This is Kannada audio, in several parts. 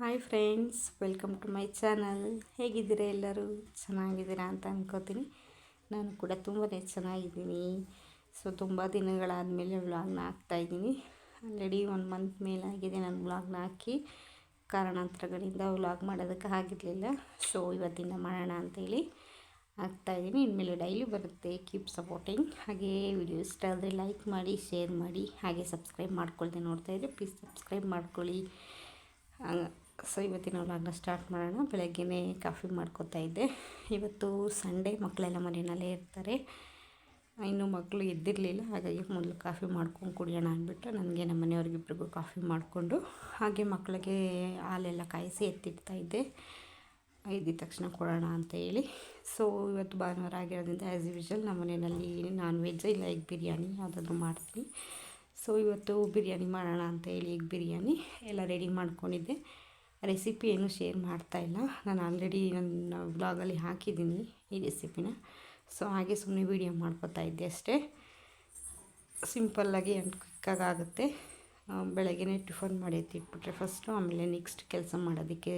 Hi friends, welcome to my channel. ಹೇಗಿದ್ದೀರಾ? ಎಲ್ಲರೂ ಚೆನ್ನಾಗಿದ್ದೀರಾ ಅಂತ ಅನ್ಕೋತೀನಿ. ನಾನು ಕೂಡ ತುಂಬಾ ಚೆನ್ನಾಗಿದ್ದೀನಿ. ತುಂಬ ದಿನಗಳಾದಮೇಲೆ ವ್ಲಾಗ್ನ ಹಾಕ್ತಾಯಿದ್ದೀನಿ. ಆಲ್ರೆಡಿ 1 ಮಂತ್ ಮೇಲಾಗಿದೆ ನಾನು ವ್ಲಾಗ್ನ ಹಾಕಿ. ಕಾರಣಾಂತರಗಳಿಂದ ವ್ಲಾಗ್ ಮಾಡೋದಕ್ಕೆ ಆಗಿರಲಿಲ್ಲ. ಇವತ್ತಿಂದ ಮಾಡೋಣ ಅಂತೇಳಿ ಹಾಕ್ತಾಯಿದ್ದೀನಿ. ಇನ್ಮೇಲೆ ಡೈಲಿ ಬರುತ್ತೆ. Keep supporting. ಹಾಗೆ ವಿಡಿಯೋ ಇಷ್ಟ ಆದರೆ ಲೈಕ್ ಮಾಡಿ, ಶೇರ್ ಮಾಡಿ, ಹಾಗೆ ಸಬ್ಸ್ಕ್ರೈಬ್ ಮಾಡ್ಕೊಳ್ದೆ ನೋಡ್ತಾಯಿದ್ರೆ ಪ್ಲೀಸ್ ಸಬ್ಸ್ಕ್ರೈಬ್ ಮಾಡ್ಕೊಳ್ಳಿ. ಇವತ್ತಿನ ವ್ಲಾಗ್ನ ಸ್ಟಾರ್ಟ್ ಮಾಡೋಣ. ಬೆಳಗ್ಗೆನೇ ಕಾಫಿ ಮಾಡ್ಕೊತಾ ಇದ್ದೆ. ಇವತ್ತು ಸಂಡೇ, ಮಕ್ಕಳೆಲ್ಲ ಮನೆಯಲ್ಲೇ ಇರ್ತಾರೆ. ಇನ್ನು ಮಕ್ಕಳು ಎದ್ದಿರಲಿಲ್ಲ, ಹಾಗಾಗಿ ಮೊದಲು ಕಾಫಿ ಮಾಡ್ಕೊಂಡು ಕುಡಿಯೋಣ ಅಂದ್ಬಿಟ್ಟು ನನಗೆ ನಮ್ಮ ಮನೆಯವ್ರಿಗಿಬ್ರಿಗೂ ಕಾಫಿ ಮಾಡಿಕೊಂಡು ಹಾಗೆ ಮಕ್ಕಳಿಗೆ ಹಾಲೆಲ್ಲ ಕಾಯಿಸಿ ಎತ್ತಿಡ್ತಾಯಿದ್ದೆ. ಇದ್ದ ತಕ್ಷಣ ಕೊಡೋಣ ಅಂತ ಹೇಳಿ. ಇವತ್ತು ಭಾನುವಾರ ಆಗಿರೋದ್ರಿಂದ ಆ್ಯಸ್ ಯೂಶ್ವಲ್ ನಮ್ಮ ಮನೆಯಲ್ಲಿ ನಾನ್ ವೆಜ್ ಇಲ್ಲ ಎಗ್ ಬಿರಿಯಾನಿ ಯಾವುದಾದ್ರೂ ಮಾಡ್ತೀನಿ. ಇವತ್ತು ಬಿರಿಯಾನಿ ಮಾಡೋಣ ಅಂತ ಹೇಳಿ ಎಗ್ ಬಿರಿಯಾನಿ ಎಲ್ಲ ರೆಡಿ ಮಾಡ್ಕೊಂಡಿದ್ದೆ. ರೆಸಿಪಿ ಏನೂ ಶೇರ್ ಮಾಡ್ತಾಯಿಲ್ಲ. ನಾನು ಆಲ್ರೆಡಿ ನನ್ನ ವ್ಲಾಗಲ್ಲಿ ಹಾಕಿದ್ದೀನಿ ಈ ರೆಸಿಪಿನ. ಹಾಗೆ ಸುಮ್ಮನೆ ವೀಡಿಯೋ ಮಾಡ್ಕೊತಾ ಇದ್ದೆ ಅಷ್ಟೇ. ಸಿಂಪಲ್ಲಾಗಿ ಆ್ಯಂಡ್ ಕ್ವಿಕ್ಕಾಗುತ್ತೆ. ಬೆಳಗ್ಗೆ ಟಿಫನ್ ಮಾಡಿ ಎತ್ತಿಟ್ಬಿಟ್ರೆ ಫಸ್ಟು, ಆಮೇಲೆ ನೆಕ್ಸ್ಟ್ ಕೆಲಸ ಮಾಡೋದಕ್ಕೆ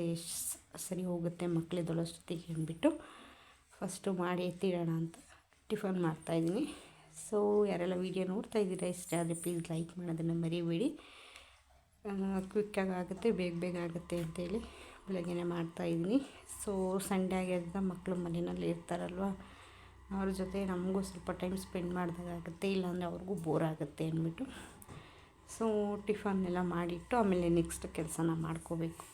ಸರಿ ಹೋಗುತ್ತೆ ಮಕ್ಕಳಿದ್ದೊಳಷ್ಟೊತ್ತಿಗೆ ಅಂದ್ಬಿಟ್ಟು ಫಸ್ಟು ಮಾಡಿ ಎತ್ತಿಡೋಣ ಅಂತ ಟಿಫನ್ ಮಾಡ್ತಾಯಿದ್ದೀನಿ. ಯಾರೆಲ್ಲ ವೀಡಿಯೋ ನೋಡ್ತಾ ಇದ್ದೀರಾ, ಇಷ್ಟ ಆದರೆ ಪ್ಲೀಸ್ ಲೈಕ್ ಮಾಡೋದನ್ನು ಮರಿಬೇಡಿ. ಕ್ವಿಕ್ಕಾಗುತ್ತೆ, ಬೇಗ ಆಗುತ್ತೆ ಅಂತೇಳಿ ಬೆಳಗ್ಗೆ ಮಾಡ್ತಾಯಿದ್ದೀನಿ. ಸಂಡೇ ಆಗಿರೋದ್ರಿಂದ ಮಕ್ಕಳು ಮನೆಯಲ್ಲಿ ಇರ್ತಾರಲ್ವ, ಅವ್ರ ಜೊತೆ ನಮಗೂ ಸ್ವಲ್ಪ ಟೈಮ್ ಸ್ಪೆಂಡ್ ಮಾಡಿದಾಗುತ್ತೆ. ಇಲ್ಲಾಂದರೆ ಅವ್ರಿಗೂ ಬೋರ್ ಆಗುತ್ತೆ ಅಂದ್ಬಿಟ್ಟು ಟಿಫನ್ನೆಲ್ಲ ಮಾಡಿಟ್ಟು ಆಮೇಲೆ ನೆಕ್ಸ್ಟ್ ಕೆಲಸನ ಮಾಡ್ಕೋಬೇಕು.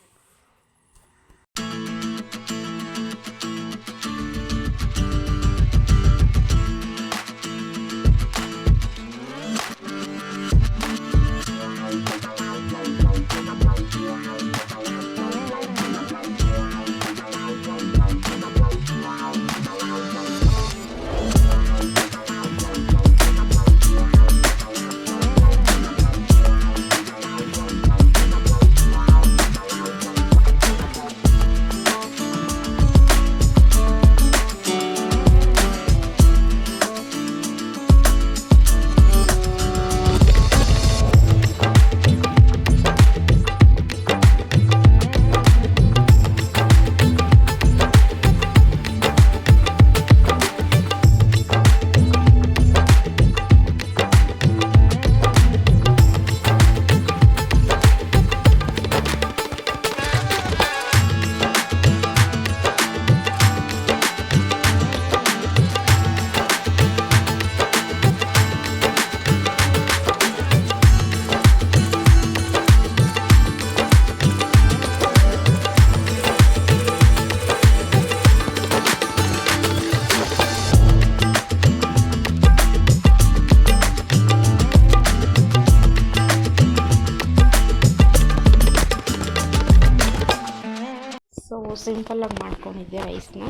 ಸಿಂಪಲ್ಲಾಗಿ ಮಾಡ್ಕೊಂಡಿದ್ದೆ ರೈಸ್ನ.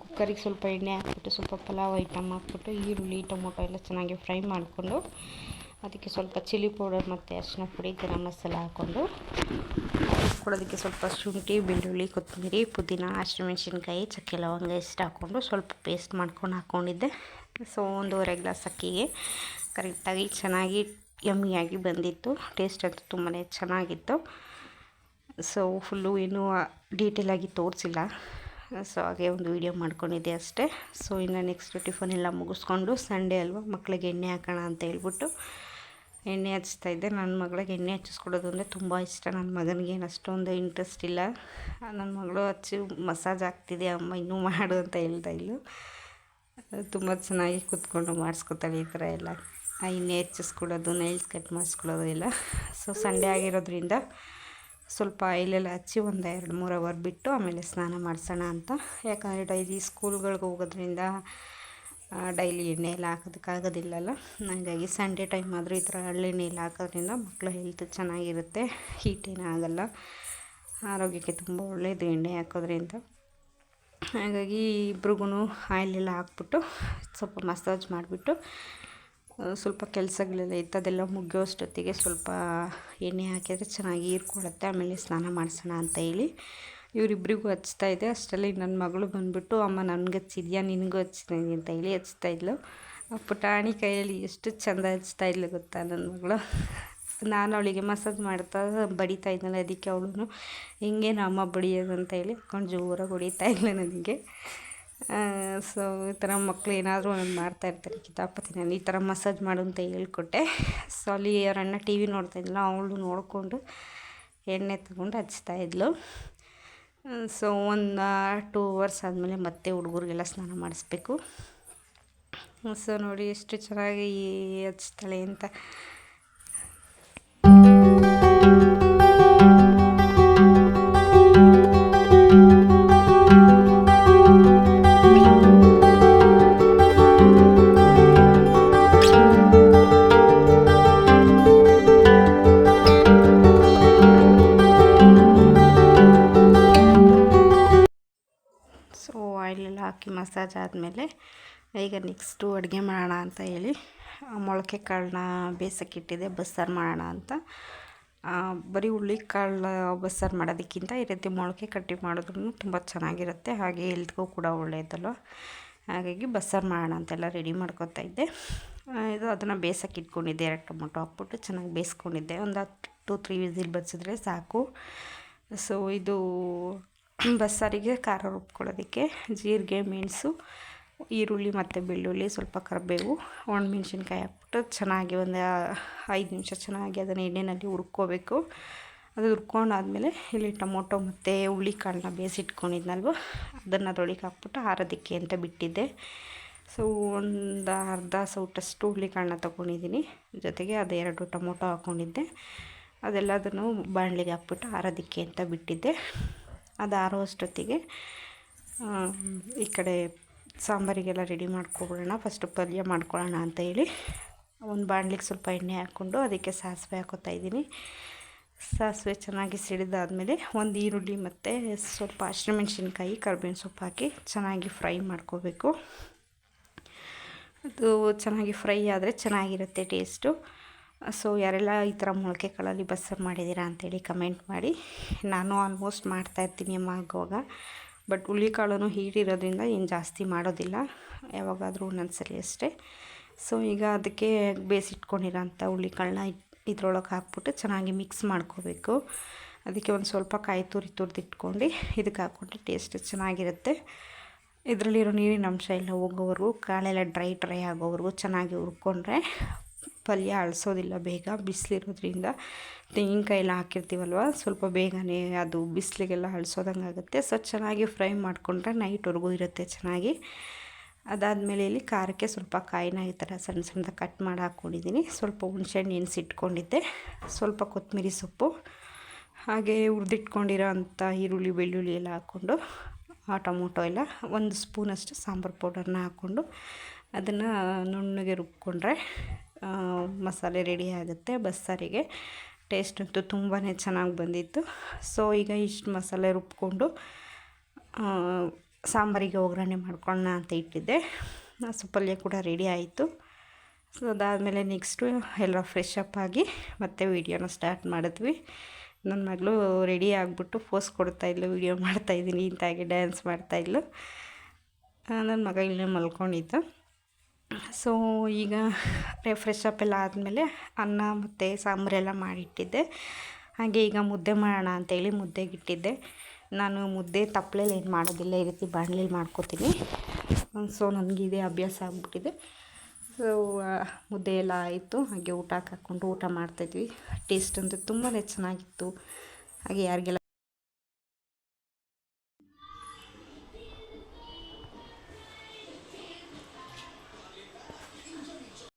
ಕುಕ್ಕರಿಗೆ ಸ್ವಲ್ಪ ಎಣ್ಣೆ ಹಾಕ್ಬಿಟ್ಟು ಸ್ವಲ್ಪ ಪಲಾವ್ ಐಟಮ್ ಹಾಕ್ಬಿಟ್ಟು ಈರುಳ್ಳಿ ಟೊಮೊಟೊ ಎಲ್ಲ ಚೆನ್ನಾಗಿ ಫ್ರೈ ಮಾಡಿಕೊಂಡು ಅದಕ್ಕೆ ಸ್ವಲ್ಪ ಚಿಲ್ಲಿ ಪೌಡರ್ ಮತ್ತು ಅರಿಶಿನ ಪುಡಿ, ಗರಂ ಮಸಾಲ ಹಾಕ್ಕೊಂಡು ಕೊಡೋದಕ್ಕೆ ಸ್ವಲ್ಪ ಶುಂಠಿ, ಬೆಳ್ಳುಳ್ಳಿ, ಕೊತ್ತಂಬರಿ, ಪುದೀನ, ಹಸಿಮೆಣ್ಸಿನ್ಕಾಯಿ, ಚಕ್ಕೆ ಲವಂಗ ಇಷ್ಟು ಹಾಕ್ಕೊಂಡು ಸ್ವಲ್ಪ ಪೇಸ್ಟ್ ಮಾಡ್ಕೊಂಡು ಹಾಕ್ಕೊಂಡಿದ್ದೆ. 1.5 ಗ್ಲಾಸ್ ಅಕ್ಕಿಗೆ ಕರೆಕ್ಟಾಗಿ ಚೆನ್ನಾಗಿ ಯಮ್ಮಿಯಾಗಿ ಬಂದಿತ್ತು. ಟೇಸ್ಟ್ ಅಂತೂ ತುಂಬಾ ಚೆನ್ನಾಗಿತ್ತು. ಫುಲ್ಲು ಏನೂ ಡೀಟೇಲಾಗಿ ತೋರಿಸಿಲ್ಲ. ಹಾಗೆ ಒಂದು ವೀಡಿಯೋ ಮಾಡ್ಕೊಂಡಿದ್ದೆ ಅಷ್ಟೇ. ಇನ್ನು ನೆಕ್ಸ್ಟ್ ಟಿಫನ್ ಎಲ್ಲ ಮುಗಿಸ್ಕೊಂಡು ಸಂಡೇ ಅಲ್ವಾ, ಮಕ್ಕಳಿಗೆ ಎಣ್ಣೆ ಹಾಕೋಣ ಅಂತ ಹೇಳ್ಬಿಟ್ಟು ಎಣ್ಣೆ ಹಚ್ತಾಯಿದ್ದೆ. ನನ್ನ ಮಗಳಿಗೆ ಎಣ್ಣೆ ಹಚ್ಚಿಸ್ಕೊಡೋದು ಅಂದರೆ ತುಂಬ ಇಷ್ಟ. ನನ್ನ ಮಗನಿಗೇನು ಅಷ್ಟೊಂದು ಇಂಟ್ರೆಸ್ಟ್ ಇಲ್ಲ. ನನ್ನ ಮಗಳು ಹಚ್ಚಿ ಮಸಾಜ್ ಆಗ್ತಿದೆ ಅಮ್ಮ ಇನ್ನೂ ಮಾಡು ಅಂತ ಹೇಳ್ತಾಯಿದ್ಲು. ತುಂಬ ಚೆನ್ನಾಗಿ ಕೂತ್ಕೊಂಡು ಮಾಡಿಸ್ಕೊತಾಳೆ ಈ ಥರ ಎಲ್ಲ. ಎಣ್ಣೆ ಹಚ್ಚಿಸ್ಕೊಡೋದು, ನೈಲ್ಸ್ ಕಟ್ ಮಾಡಿಸ್ಕೊಳ್ಳೋದು ಎಲ್ಲ. ಸಂಡೇ ಆಗಿರೋದ್ರಿಂದ ಸ್ವಲ್ಪ ಆಯಿಲೆಲ್ಲ ಹಚ್ಚಿ 1-2-3 ಅವರ್ ಬಿಟ್ಟು ಆಮೇಲೆ ಸ್ನಾನ ಮಾಡಿಸೋಣ ಅಂತ. ಯಾಕಂದರೆ ಡೈಲಿ ಸ್ಕೂಲ್ಗಳಿಗೆ ಹೋಗೋದ್ರಿಂದ ಡೈಲಿ ಎಣ್ಣೆ ಎಲ್ಲ ಹಾಕೋದಕ್ಕಾಗೋದಿಲ್ಲಲ್ಲ. ಹಾಗಾಗಿ ಸಂಡೇ ಟೈಮ್ ಆದರೂ ಈ ಥರ ಹಳ್ಳೆಣ್ಣೆ ಎಲ್ಲ ಹಾಕೋದ್ರಿಂದ ಮಕ್ಕಳ ಹೆಲ್ತ್ ಚೆನ್ನಾಗಿರುತ್ತೆ, ಹೀಟ್ ಏನೂ ಆಗೋಲ್ಲ, ಆರೋಗ್ಯಕ್ಕೆ ತುಂಬ ಒಳ್ಳೆಯದು ಎಣ್ಣೆ ಹಾಕೋದ್ರಿಂದ. ಹಾಗಾಗಿ ಇಬ್ರಿಗೂ ಆಯಿಲೆಲ್ಲ ಹಾಕ್ಬಿಟ್ಟು ಸ್ವಲ್ಪ ಮಸಾಜ್ ಮಾಡಿಬಿಟ್ಟು ಸ್ವಲ್ಪ ಕೆಲಸಗಳೆಲ್ಲ ಇತ್ತು ಅದೆಲ್ಲ ಮುಗಿಯೋಷ್ಟೊತ್ತಿಗೆ ಸ್ವಲ್ಪ ಎಣ್ಣೆ ಹಾಕಿದರೆ ಚೆನ್ನಾಗಿ ಹೀರ್ಕೊಳ್ಳುತ್ತೆ. ಆಮೇಲೆ ಸ್ನಾನ ಮಾಡಿಸೋಣ ಅಂತ ಹೇಳಿ ಇವರಿಬ್ಬರಿಗೂ ಹಚ್ತಾಯಿದ್ದೆ. ಅಷ್ಟರಲ್ಲಿ ನನ್ನ ಮಗಳು ಬಂದುಬಿಟ್ಟು ಅಮ್ಮ ನನಗೆ ಹಚ್ಚಿದ್ಯಾ, ನಿನಗೂ ಹಚ್ತೀನಿ ಅಂತ ಹೇಳಿ ಹಚ್ತಾಯಿದ್ಲು. ಪುಟಾಣಿ ಕೈಯಲ್ಲಿ ಎಷ್ಟು ಚೆಂದ ಹಚ್ತಾಯಿದ್ಲು ಗೊತ್ತಾ ನನ್ನ ಮಗಳು. ನಾನು ಅವಳಿಗೆ ಮಸಾಜ್ ಮಾಡ್ತಾ ಬಡಿತಾ ಇದ್ದಾಳೆ. ಅದಕ್ಕೆ ಅವಳು ಹಿಂಗೆ ನಮ್ಮ ಬಡಿಯೋದು ಅಂತ ಹೇಳಿ ಕೊಂಡು ಜೋರಾಗಿ ಹೊಡಿತಾ ಇಲ್ಲ ನನಗೆ. ಸೊ ಈ ಥರ ಮಕ್ಕಳು ಏನಾದರೂ ನಾನು ಮಾಡ್ತಾಯಿರ್ತಾರೆ ಕಿತಾಪತಿ. ನಾನು ಈ ಥರ ಮಸಾಜ್ ಮಾಡು ಅಂತ ಹೇಳ್ಕೊಟ್ಟೆ. ಸೊ ಅಲ್ಲಿ ಅವರಣ್ಣ ಟಿ ವಿ ನೋಡ್ತಾಯಿದ್ದಿಲ್ಲ, ಅವಳು ನೋಡಿಕೊಂಡು ಎಣ್ಣೆ ತಗೊಂಡು ಹಚ್ತಾಯಿದ್ಲು. ಸೊ ಒಂದು 2 ಅವರ್ಸ್ ಆದಮೇಲೆ ಮತ್ತೆ ಹುಡುಗರಿಗೆಲ್ಲ ಸ್ನಾನ ಮಾಡಿಸ್ಬೇಕು. ಸೊ ನೋಡಿ ಎಷ್ಟು ಚೆನ್ನಾಗಿ ಹಚ್ತಾಳೆ ಅಂತ. ಸೊ ಆಯಿಲೆಲ್ಲ ಹಾಕಿ ಮಸಾಜ್ ಆದಮೇಲೆ ಈಗ ನೆಕ್ಸ್ಟು ಅಡುಗೆ ಮಾಡೋಣ ಅಂತ ಹೇಳಿ ಮೊಳಕೆ ಕಾಳನ್ನ ಬೇಯಿಸೋಕ್ಕಿಟ್ಟಿದ್ದೆ ಬಸ್ಸಾರು ಮಾಡೋಣ ಅಂತ. ಬರೀ ಹುಳ್ಳಿಕಾಳು ಬಸ್ಸಾರು ಮಾಡೋದಕ್ಕಿಂತ ಈ ರೀತಿ ಮೊಳಕೆ ಕಟ್ಟಿ ಮಾಡಿದ್ರೂ ತುಂಬ ಚೆನ್ನಾಗಿರುತ್ತೆ, ಹಾಗೆ ಹೆಲ್ತ್ಗೂ ಕೂಡ ಒಳ್ಳೆಯದಲ್ವ. ಹಾಗಾಗಿ ಬಸ್ಸಾರು ಮಾಡೋಣ ಅಂತೆಲ್ಲ ರೆಡಿ ಮಾಡ್ಕೊತಾ ಇದ್ದೆ. ಅದನ್ನು ಬೇಯಿಸೋಕೆ ಇಟ್ಕೊಂಡಿದ್ದೆ. 2 ಟೊಮೊಟೊ ಹಾಕ್ಬಿಟ್ಟು ಚೆನ್ನಾಗಿ ಬೇಯಿಸ್ಕೊಂಡಿದ್ದೆ. ಒಂದು 2-3 ವಿಸಿಲ್ ಬಡಿಸಿದ್ರೆ ಸಾಕು. ಸೊ ಇದು ಬಸ್ಸಾರಿಗೆ ಖಾರ ರುಬ್ಕೊಳ್ಳೋದಕ್ಕೆ ಜೀರಿಗೆ, ಮೆಣಸು, ಈರುಳ್ಳಿ ಮತ್ತು ಬೆಳ್ಳುಳ್ಳಿ, ಸ್ವಲ್ಪ ಕರಿಬೇವು, ಒಣಮೆಣ್ಸಿನ್ಕಾಯಿ ಹಾಕ್ಬಿಟ್ಟು ಚೆನ್ನಾಗಿ ಒಂದು 5 ನಿಮಿಷ ಚೆನ್ನಾಗಿ ಅದನ್ನು ಎಣ್ಣೆಯಲ್ಲಿ ಹುರ್ಕೋಬೇಕು. ಅದು ಹುರ್ಕೊಂಡಾದ್ಮೇಲೆ ಇಲ್ಲಿ ಟೊಮೊಟೊ ಮತ್ತು ಹುಳ್ಳಿಕಾಳನ್ನ ಬೇಯಿಸಿಟ್ಕೊಂಡಿದ್ನಲ್ವ ಅದನ್ನು ಅದರೊಳಗೆ ಹಾಕ್ಬಿಟ್ಟು ಆರೋದಕ್ಕೆ ಅಂತ ಬಿಟ್ಟಿದ್ದೆ. ಸೊ ಒಂದು ಅರ್ಧ ಸೌಟಷ್ಟು ಹುಳ್ಳಿಕಾಳನ್ನ ತೊಗೊಂಡಿದ್ದೀನಿ, ಜೊತೆಗೆ ಅದು 2 ಟೊಮೊಟೊ ಹಾಕ್ಕೊಂಡಿದ್ದೆ. ಅದೆಲ್ಲದನ್ನು ಬಾಣಲಿಗೆ ಹಾಕ್ಬಿಟ್ಟು ಆರೋದಕ್ಕೆ ಅಂತ ಬಿಟ್ಟಿದ್ದೆ. ಅದು ಆರೋ ಅಷ್ಟೊತ್ತಿಗೆ ಈ ಕಡೆ ಸಾಂಬಾರಿಗೆಲ್ಲ ರೆಡಿ ಮಾಡ್ಕೊಬಿಡೋಣ. ಫಸ್ಟು ಪಲ್ಯ ಮಾಡ್ಕೊಳ್ಳೋಣ ಅಂತ ಹೇಳಿ ಒಂದು ಬಾಣಲಿಗೆ ಸ್ವಲ್ಪ ಎಣ್ಣೆ ಹಾಕ್ಕೊಂಡು ಅದಕ್ಕೆ ಸಾಸಿವೆ ಹಾಕೋತಾ ಇದ್ದೀನಿ. ಸಾಸಿವೆ ಚೆನ್ನಾಗಿ ಸಿಡಿದಾದ್ಮೇಲೆ ಒಂದು ಈರುಳ್ಳಿ ಮತ್ತು ಸ್ವಲ್ಪ ಹಸಿಮೆಣ್ಸಿನ್ಕಾಯಿ, ಕರಿಬೇವಿನ ಸೊಪ್ಪು ಹಾಕಿ ಚೆನ್ನಾಗಿ ಫ್ರೈ ಮಾಡ್ಕೋಬೇಕು. ಅದು ಚೆನ್ನಾಗಿ ಫ್ರೈ ಆದರೆ ಚೆನ್ನಾಗಿರುತ್ತೆ ಟೇಸ್ಟು. ಸೊ ಯಾರೆಲ್ಲ ಈ ಥರ ಮೊಳಕೆ ಕಾಳಲ್ಲಿ ಬಸ್ಸಾರು ಮಾಡಿದ್ದೀರಾ ಅಂಥೇಳಿ ಕಮೆಂಟ್ ಮಾಡಿ. ನಾನು ಆಲ್ಮೋಸ್ಟ್ ಮಾಡ್ತಾಯಿರ್ತೀನಿ ಅಮ್ಮ ಆಗುವಾಗ, ಬಟ್ ಹುಳ್ಳಿಕಾಳು ಹೀಟ್ ಇರೋದ್ರಿಂದ ಏನು ಜಾಸ್ತಿ ಮಾಡೋದಿಲ್ಲ, ಯಾವಾಗಾದರೂ ಒಂದೊಂದ್ಸರಿ ಅಷ್ಟೇ. ಸೊ ಈಗ ಅದಕ್ಕೆ ಬೇಯಿಸಿಟ್ಕೊಂಡಿರೋಂಥ ಹುಳ್ಳಿಕಾಳನ್ನ ಇದ್ರೊಳಗೆ ಹಾಕ್ಬಿಟ್ಟು ಚೆನ್ನಾಗಿ ಮಿಕ್ಸ್ ಮಾಡ್ಕೋಬೇಕು. ಅದಕ್ಕೆ ಒಂದು ಸ್ವಲ್ಪ ಕಾಯಿ ತುರಿದಿಟ್ಕೊಂಡು ಇದಕ್ಕೆ ಹಾಕ್ಕೊಂಡ್ರೆ ಟೇಸ್ಟ್ ಚೆನ್ನಾಗಿರುತ್ತೆ. ಇದರಲ್ಲಿರೋ ನೀರಿನ ಅಂಶ ಎಲ್ಲ ಹೋಗೋವರೆಗೂ, ಕಾಳೆಲ್ಲ ಡ್ರೈ ಆಗೋವರೆಗೂ ಚೆನ್ನಾಗಿ ಹುರ್ಕೊಂಡ್ರೆ ಪಲ್ಯ ಅಳಿಸೋದಿಲ್ಲ ಬೇಗ. ಬಿಸಿಲಿರೋದ್ರಿಂದ ತೆಂಗಿನಕಾಯಿ ಎಲ್ಲ ಹಾಕಿರ್ತೀವಲ್ವ, ಸ್ವಲ್ಪ ಬೇಗನೆ ಅದು ಬಿಸಿಲಿಗೆಲ್ಲ ಅಳಿಸೋದಂಗೆ ಆಗುತ್ತೆ. ಸೊ ಚೆನ್ನಾಗಿ ಫ್ರೈ ಮಾಡಿಕೊಂಡ್ರೆ ನೈಟ್ವರೆಗೂ ಇರುತ್ತೆ ಚೆನ್ನಾಗಿ. ಅದಾದಮೇಲೆ ಇಲ್ಲಿ ಖಾರಕ್ಕೆ ಸ್ವಲ್ಪ ಕಾಯಿನ ಈ ಥರ ಸಣ್ಣ ಸಣ್ಣದಾಗಿ ಕಟ್ ಮಾಡಿ ಹಾಕ್ಕೊಂಡಿದ್ದೀನಿ. ಸ್ವಲ್ಪ ಹುಣಸೆಹಣ್ಣು ನೆನೆಸಿಟ್ಕೊಂಡಿದ್ದೆ, ಸ್ವಲ್ಪ ಕೊತ್ತಂಬರಿ ಸೊಪ್ಪು, ಹಾಗೆ ಹುರಿದಿಟ್ಕೊಂಡಿರೋ ಅಂಥ ಈರುಳ್ಳಿ, ಬೆಳ್ಳುಳ್ಳಿ ಎಲ್ಲ ಹಾಕ್ಕೊಂಡು, ಟೊಮೊಟೊ ಎಲ್ಲ 1 ಸ್ಪೂನಷ್ಟು ಸಾಂಬಾರು ಪೌಡರ್ನ ಹಾಕ್ಕೊಂಡು ಅದನ್ನು ನುಣ್ಣಗೆ ರುಬ್ಕೊಂಡ್ರೆ ಮಸಾಲೆ ರೆಡಿ ಆಗುತ್ತೆ ಬಸ್ಸಾರಿಗೆ. ಟೇಸ್ಟ್ ಅಂತೂ ತುಂಬಾ ಚೆನ್ನಾಗಿ ಬಂದಿತ್ತು. ಸೊ ಈಗ ಇಷ್ಟು ಮಸಾಲೆ ರುಬ್ಕೊಂಡು ಸಾಂಬಾರಿಗೆ ಒಗ್ಗರಣೆ ಮಾಡ್ಕೊಳ್ಳೋಣ ಅಂತ ಇಟ್ಟಿದ್ದೆ. ಸೊ ಪಲ್ಯ ಕೂಡ ರೆಡಿ ಆಯಿತು. ಸೊ ಅದಾದಮೇಲೆ ನೆಕ್ಸ್ಟು ಎಲ್ಲ ಫ್ರೆಶ್ ಅಪ್ ಆಗಿ ಮತ್ತೆ ವೀಡಿಯೋನ ಸ್ಟಾರ್ಟ್ ಮಾಡಿದ್ವಿ. ನನ್ನ ಮಗಳು ರೆಡಿ ಆಗಿಬಿಟ್ಟು ಪೋಸ್ ಕೊಡ್ತಾಯಿದ್ಲು, ವೀಡಿಯೋ ಮಾಡ್ತಾಯಿದ್ದೀನಿ ಇಂತಾಗಿ ಡ್ಯಾನ್ಸ್ ಮಾಡ್ತಾಯಿದ್ಲು. ನನ್ನ ಮಗ ಇಲ್ಲೇ ಮಲ್ಕೊಂಡಿದ್ದ. ಸೊ ಈಗ ಫ್ರೆಶ್ ಅಪ್ ಎಲ್ಲ ಆದಮೇಲೆ ಅನ್ನ ಮತ್ತು ಸಾಂಬಾರೆಲ್ಲ ಮಾಡಿಟ್ಟಿದ್ದೆ. ಹಾಗೆ ಈಗ ಮುದ್ದೆ ಮಾಡೋಣ ಅಂತೇಳಿ ಮುದ್ದೆಗಿಟ್ಟಿದ್ದೆ. ನಾನು ಮುದ್ದೆ ತಪ್ಪಲೆಯಲ್ಲಿ ಏನು ಮಾಡೋದಿಲ್ಲ, ಈ ರೀತಿ ಬಾಣಲೆಯಲ್ಲಿ ಮಾಡ್ಕೋತೀನಿ. ಸೊ ನನಗೆ ಇದೇ ಅಭ್ಯಾಸ ಆಗಿಬಿಟ್ಟಿದೆ. ಸೊ ಮುದ್ದೆ ಎಲ್ಲ ಆಯಿತು. ಹಾಗೆ ಊಟಕ್ಕೆ ಹಾಕ್ಕೊಂಡು ಊಟ ಮಾಡ್ತಾಯಿದ್ವಿ. ಟೇಸ್ಟ್ ಅಂತೂ ತುಂಬಾ ಚೆನ್ನಾಗಿತ್ತು. ಹಾಗೆ ಯಾರಿಗೆಲ್ಲ